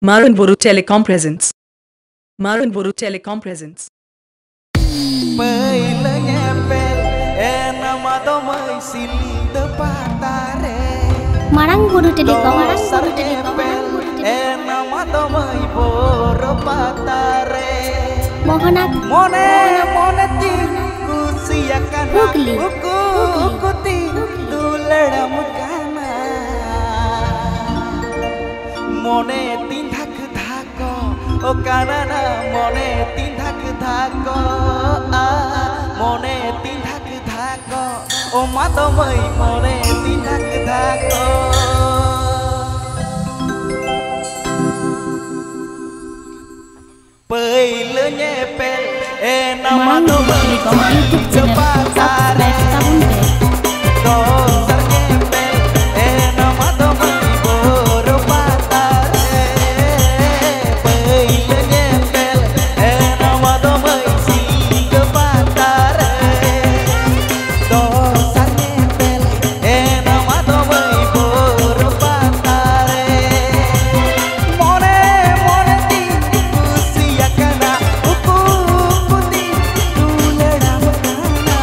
Marun Buru Telecom presents. Marun Buru Telecom presents. Marang Buru Telecom, Mohonak, Hugli, মনে তিন থাক থাক ও কানানা মনে তিন থাক থাক মনে তিন থাক থাক ও মাতমই মনে তিন থাক থাক Păile nyepel nama Marang Buru tomai Telecom YouTube channel, subscribe tahun deh. Dosar nyepel nama tomai boro patare Păile nyepel nama tomai singa patare Dosar nyepel nama tomai boro patare Mone mone ti kusiya kana uku kuti dulera kana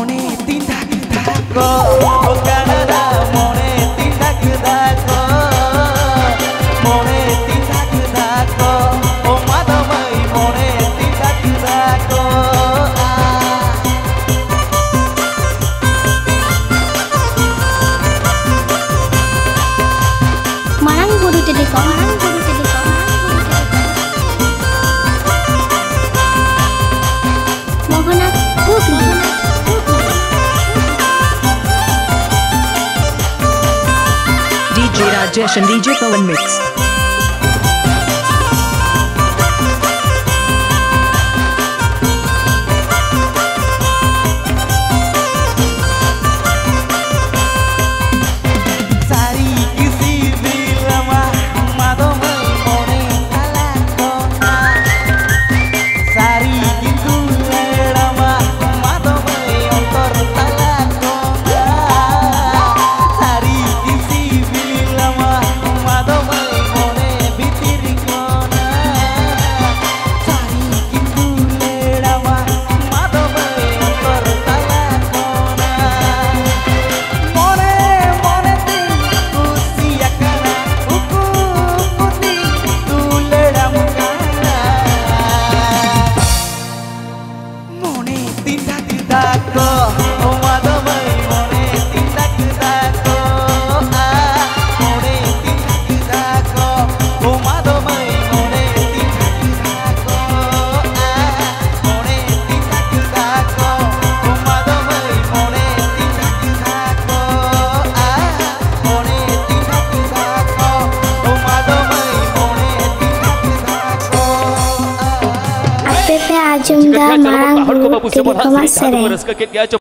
mone tindak dako o kanada mone tindak dako mone tindak dako o madamai mone tindak dako Marang Buru Telecom Mohanat Hugli DJ Rajesh and DJ Pawan Mix. Pepe Ajumda Marang Buru Telecom Sereng